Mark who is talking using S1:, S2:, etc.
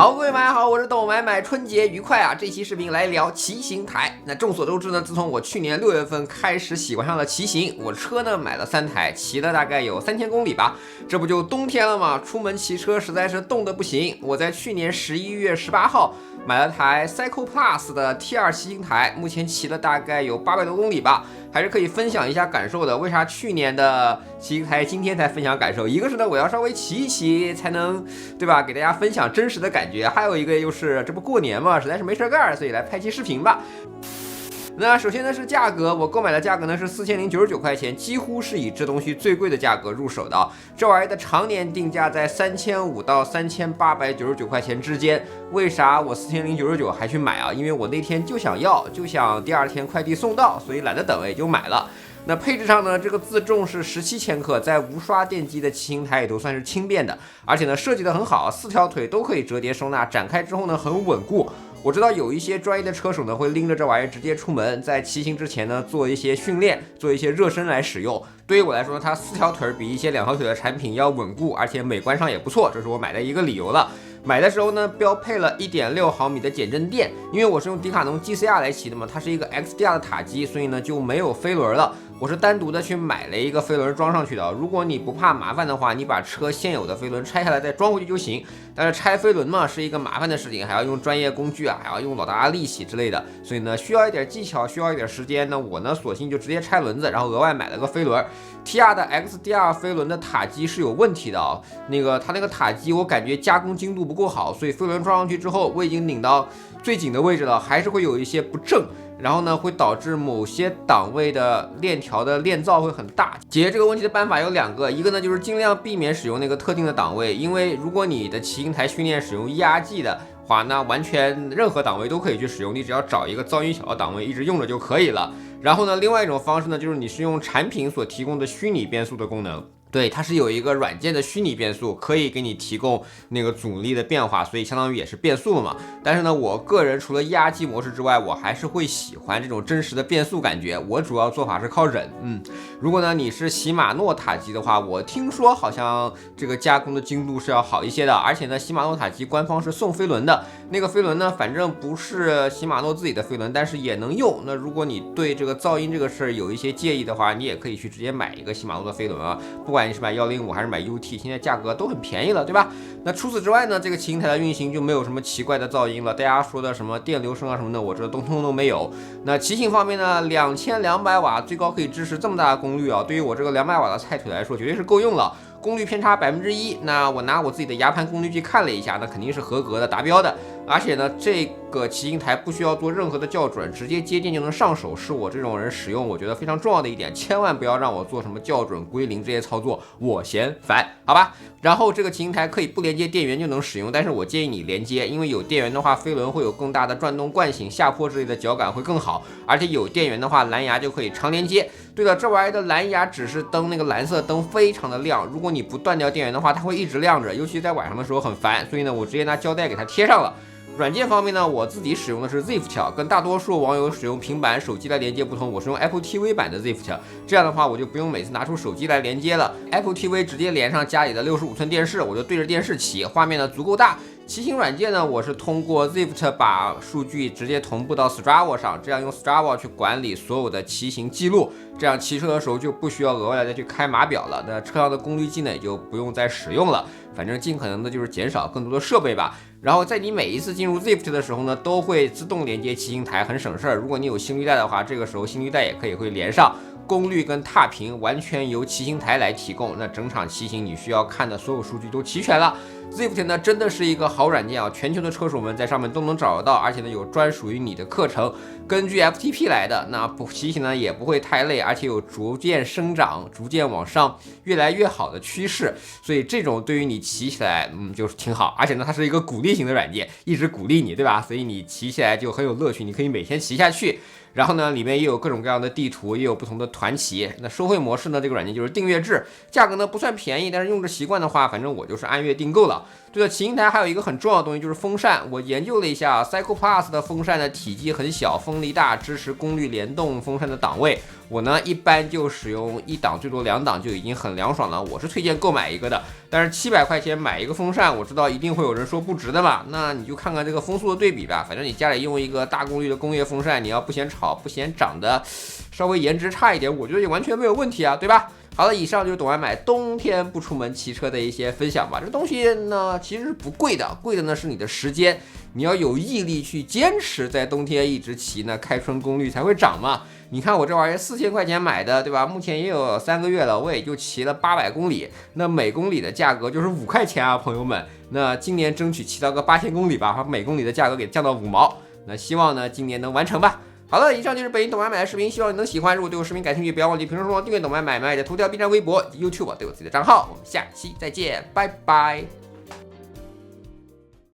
S1: 好，各位买好，我是豆买买，春节愉快啊！这期视频来聊骑行台。那众所周知呢，自从我去年6月份开始喜欢上了骑行，我车呢买了3台，骑了大概有3000公里吧。这不就冬天了吗？出门骑车实在是冻得不行。我在去年11月18号买了台 Cycle Plus 的 T2 骑行台，目前骑了大概有800多公里吧，还是可以分享一下感受的。为啥去年的骑行台今天才分享感受？一个是呢，我要稍微骑一骑才能，对吧？给大家分享真实的感觉。还有一个就是这不过年嘛，实在是没事干，所以来拍期视频吧。那首先呢是价格，我购买的价格呢是4099块钱，几乎是以这东西最贵的价格入手的。这玩意儿的常年定价在3500到3899块钱之间。为啥我4099还去买啊？因为我那天就想要，就想第二天快递送到，所以懒得等也就买了。那配置上呢，这个自重是17千克，在无刷电机的骑行台也都算是轻便的，而且呢设计的很好，4条腿都可以折叠收纳，展开之后呢很稳固。我知道有一些专业的车手呢会拎着这玩意儿直接出门，在骑行之前呢做一些训练，做一些热身来使用。对于我来说呢，它4条腿比一些2条腿的产品要稳固，而且美观上也不错，这是我买的一个理由了。买的时候呢，标配了1.6毫米的减震垫，因为我是用迪卡侬 GCR 来骑的嘛，它是一个 XDR 的塔机，所以呢就没有飞轮了。我是单独的去买了一个飞轮装上去的。如果你不怕麻烦的话，你把车现有的飞轮拆下来再装回去就行。但是拆飞轮嘛是一个麻烦的事情，还要用专业工具啊，还要用老大力气之类的，所以呢需要一点技巧，需要一点时间。那我呢索性就直接拆轮子，然后额外买了个飞轮。TR 的 XDR 飞轮的塔机是有问题的啊，它那个塔机我感觉加工精度不够好，所以飞轮装上去之后，我已经拧到最紧的位置了，还是会有一些不正。然后呢，会导致某些档位的链条的链噪会很大。解决这个问题的办法有2个，一个呢就是尽量避免使用那个特定的档位，因为如果你的骑行台训练使用ERG 的话，那完全任何档位都可以去使用，你只要找一个噪音小的档位一直用着就可以了。然后呢，另外一种方式呢，就是你是用产品所提供的虚拟变速的功能。对，它是有一个软件的虚拟变速，可以给你提供那个阻力的变化，所以相当于也是变速了嘛。但是呢，我个人除了ERG模式之外，我还是会喜欢这种真实的变速感觉。我主要做法是靠忍。如果呢你是禧玛诺塔机的话，我听说好像这个加工的精度是要好一些的，而且呢，禧玛诺塔机官方是送飞轮的。那个飞轮呢，反正不是禧玛诺自己的飞轮，但是也能用。那如果你对这个噪音这个事儿有一些介意的话，你也可以去直接买一个禧玛诺的飞轮啊，不管你是买105还是买 UT， 现在价格都很便宜了，对吧？那除此之外呢，这个骑行台的运行就没有什么奇怪的噪音了。大家说的什么电流声啊什么的，我这通通都没有。那骑行方面呢，2200瓦最高可以支持这么大的功率啊，对于我这个200瓦的菜腿来说，绝对是够用了。功率偏差1%，那我拿我自己的牙盘功率计看了一下，那肯定是合格的，达标的。而且呢，这个骑行台不需要做任何的校准，直接接电就能上手，是我这种人使用我觉得非常重要的一点。千万不要让我做什么校准归零这些操作，我嫌烦，好吧？然后这个骑行台可以不连接电源就能使用，但是我建议你连接，因为有电源的话，飞轮会有更大的转动惯性，下坡之类的脚感会更好。而且有电源的话，蓝牙就可以常连接。对了，这玩意儿的蓝牙指示灯那个蓝色灯非常的亮，如果你不断掉电源的话，它会一直亮着，尤其在晚上的时候很烦，所以呢，我直接拿胶带给它贴上了。软件方面呢，我自己使用的是 Zwift， 跟大多数网友使用平板、手机来连接不同，我是用 Apple TV 版的 Zwift， 这样的话我就不用每次拿出手机来连接了。Apple TV 直接连上家里的65寸电视，我就对着电视骑，画面呢足够大。骑行软件呢，我是通过 Zwift 把数据直接同步到 Strava 上，这样用 Strava 去管理所有的骑行记录，这样骑车的时候就不需要额外的再去开码表了，那车上的功率计呢也就不用再使用了，反正尽可能的就是减少更多的设备吧。然后在你每一次进入 Zwift 的时候呢，都会自动连接骑行台，很省事儿。如果你有心率带的话，这个时候心率带也可以会连上。功率跟踏频完全由骑行台来提供，那整场骑行你需要看的所有数据都齐全了。Zwift 呢真的是一个好软件啊，全球的车手们在上面都能找得到，而且呢有专属于你的课程，根据 FTP 来的，那不骑行呢也不会太累，而且有逐渐生长、逐渐往上越来越好的趋势，所以这种对于你骑起来就是挺好，而且呢它是一个鼓励型的软件，一直鼓励你，对吧？所以你骑起来就很有乐趣，你可以每天骑下去。然后呢，里面也有各种各样的地图，也有不同的团骑。那收费模式呢，这个软件就是订阅制，价格呢不算便宜，但是用着习惯的话，反正我就是按月订购了。对了，骑行台还有一个很重要的东西就是风扇。我研究了一下 Cycle Plus 的风扇的体积很小，风力大，支持功率联动风扇的档位。我呢一般就使用1档，最多2档就已经很凉爽了。我是推荐购买一个的，但是700块钱买一个风扇，我知道一定会有人说不值的嘛。那你就看看这个风速的对比吧。反正你家里用一个大功率的工业风扇，你要不嫌吵，不嫌长得稍微颜值差一点，我觉得也完全没有问题啊，对吧？好了，以上就是懂外买冬天不出门骑车的一些分享吧。这东西呢其实是不贵的，贵的呢是你的时间，你要有毅力去坚持在冬天一直骑呢，开春功率才会涨嘛。你看我这玩意儿4000块钱买的，对吧？目前也有3个月了，我也就骑了800公里，那每公里的价格就是5块钱啊，朋友们。那今年争取骑到个8000公里吧，把每公里的价格给降到5毛。那希望呢今年能完成吧。好了，以上就是本期懂外买的视频，希望你能喜欢。如果对我视频感兴趣，不要忘记评论说订阅懂外买卖的头条、B 站、微博以及 YouTube 对我自己的账号。我们下期再见，拜拜。